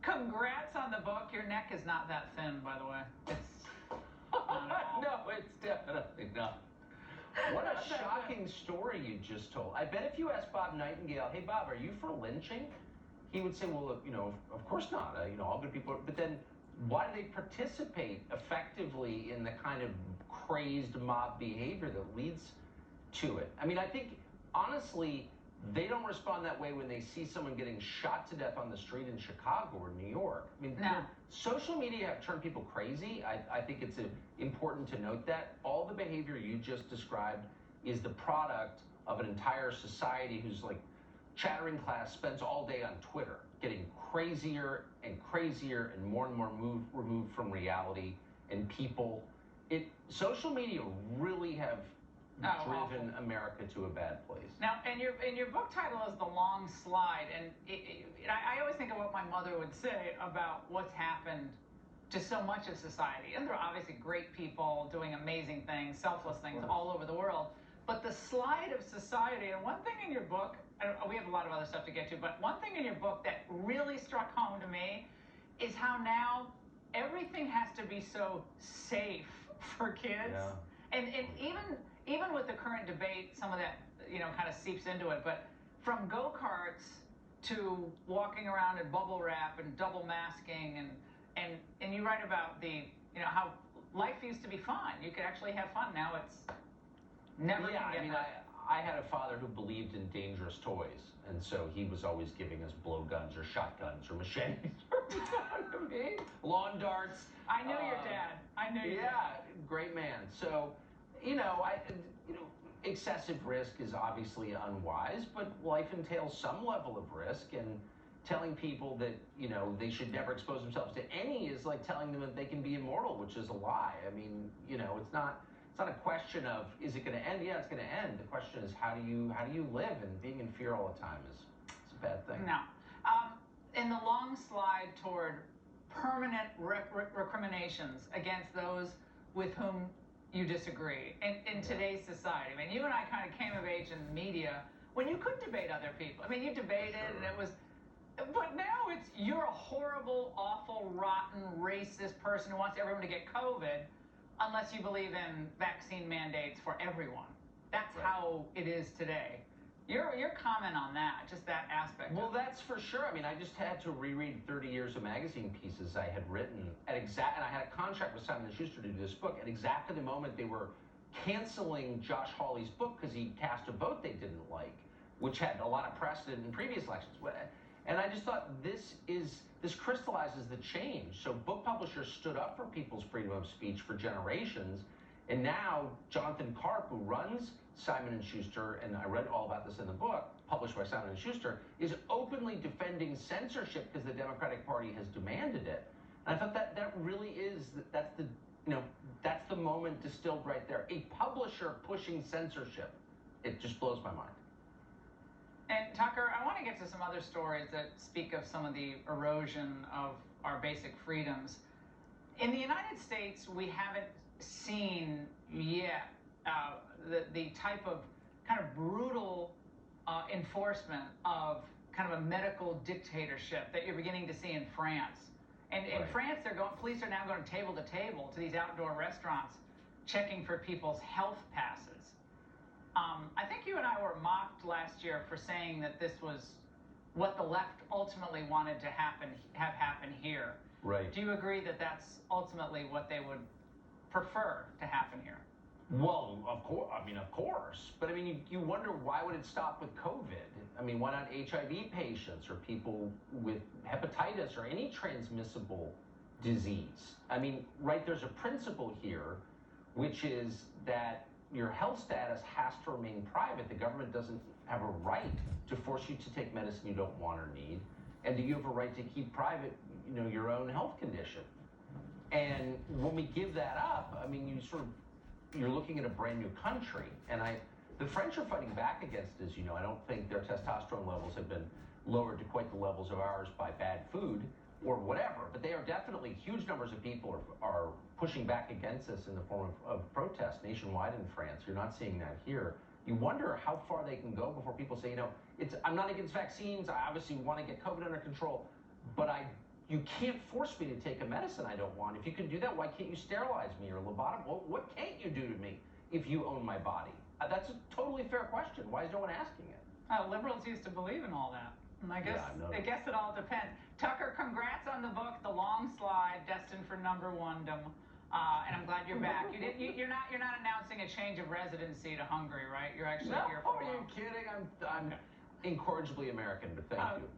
Congrats on the book. Your neck is not that thin, by the way. It's no, it's definitely not. What a shocking story you just told. I bet if you asked Bob Nightingale, hey, Bob, are you for lynching? He would say, well, of course not. All good people. But then why do they participate effectively in the kind of crazed mob behavior that leads to it? I mean, I think, honestly, they don't respond that way when they see someone getting shot to death on the street in Chicago or New York. I mean, no. Social media have turned people crazy. I think it's important to note that. All the behavior you just described is the product of an entire society who's like chattering class spends all day on Twitter, getting crazier and crazier and more removed from reality and people. Social media really have driven America to a bad place. Now, and your book title is The Long Slide, and I always think of what my mother would say about what's happened to so much of society. And there are obviously great people doing amazing things, selfless things all over the world. But the slide of society, and one thing in your book, we have a lot of other stuff to get to, but one thing in your book that really struck home to me is how now everything has to be so safe for kids. Yeah. And even with the current debate, some of that, kind of seeps into it. But from go-karts to walking around in bubble wrap and double masking, and you write about how life used to be fun. You could actually have fun. Now it's never. Yeah, I mean, I had a father who believed in dangerous toys, and so he was always giving us blowguns or shotguns or machetes. Lawn darts. I knew your dad. I knew your dad. Yeah, great man. So, excessive risk is obviously unwise, but life entails some level of risk, and telling people that, they should never expose themselves to any is like telling them that they can be immortal, which is a lie. I mean, it's not a question of, is it going to end? Yeah, it's going to end. The question is, how do you live? And being in fear all the time it's a bad thing. No. In the long slide toward permanent recriminations against those with whom you disagree in today's society. I mean, you and I kind of came of age in the media when you could debate other people. I mean, you debated, and it was, but now it's, you're a horrible, awful, rotten, racist person who wants everyone to get COVID unless you believe in vaccine mandates for everyone. That's how it is today. Your comment on that, just that aspect. Well, that's for sure. I mean, I just had to reread 30 years of magazine pieces I had written and I had a contract with Simon & Schuster to do this book at exactly the moment they were canceling Josh Hawley's book because he cast a vote they didn't like, which had a lot of precedent in previous elections. And I just thought this crystallizes the change. So book publishers stood up for people's freedom of speech for generations. And now Jonathan Karp, who runs Simon & Schuster, and I read all about this in the book, published by Simon & Schuster, is openly defending censorship because the Democratic Party has demanded it. And I thought that really is, that's the moment distilled right there. A publisher pushing censorship. It just blows my mind. And Tucker, I want to get to some other stories that speak of some of the erosion of our basic freedoms. In the United States, we haven't seen yet the type of kind of brutal enforcement of kind of a medical dictatorship that you're beginning to see in France. And in France, police are now going table to table to these outdoor restaurants, checking for people's health passes. I think you and I were mocked last year for saying that this was what the left ultimately wanted to have happen here. Right. Do you agree that that's ultimately what they would prefer to happen here? Well, of course. But I mean, you wonder, why would it stop with COVID? I mean, why not HIV patients or people with hepatitis or any transmissible disease? I mean, right, there's a principle here, which is that your health status has to remain private. The government doesn't have a right to force you to take medicine you don't want or need. And do you have a right to keep private, your own health condition? And when we give that up, I mean, you're looking at a brand new country. And the French are fighting back against it, as you know. I don't think their testosterone levels have been lowered to quite the levels of ours by bad food or whatever. But they are definitely, huge numbers of people are pushing back against this in the form of protests nationwide in France. You're not seeing that here. You wonder how far they can go before people say, I'm not against vaccines. I obviously want to get COVID under control, but I you can't force me to take a medicine I don't want. If you can do that, why can't you sterilize me or lobotomy? What can't you do to me if you own my body? That's a totally fair question. Why is no one asking it? Liberals used to believe in all that. And I guess, Yeah, I guess it all depends. Tucker, congrats on the book, The Long Slide, Destined for Number One-dom. And I'm glad you're back. You're not announcing a change of residency to Hungary, right? You're actually here for a while. Are you kidding? I'm incorrigibly American, but thank you.